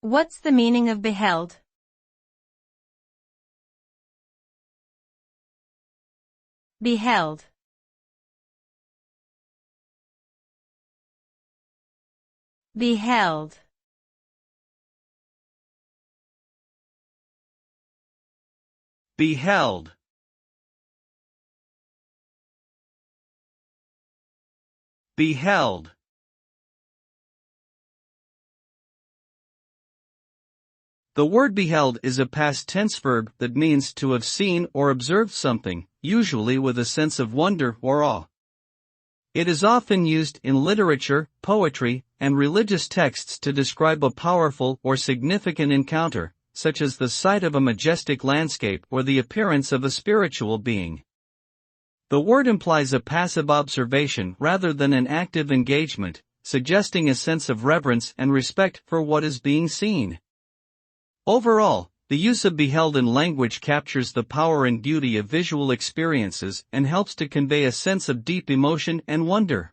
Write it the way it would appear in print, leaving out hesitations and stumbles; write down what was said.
What's the meaning of beheld? Beheld. Beheld. Beheld. Beheld. The word beheld is a past tense verb that means to have seen or observed something, usually with a sense of wonder or awe. It is often used in literature, poetry, and religious texts to describe a powerful or significant encounter, such as the sight of a majestic landscape or the appearance of a spiritual being. The word implies a passive observation rather than an active engagement, suggesting a sense of reverence and respect for what is being seen. Overall, the use of beheld in language captures the power and beauty of visual experiences and helps to convey a sense of deep emotion and wonder.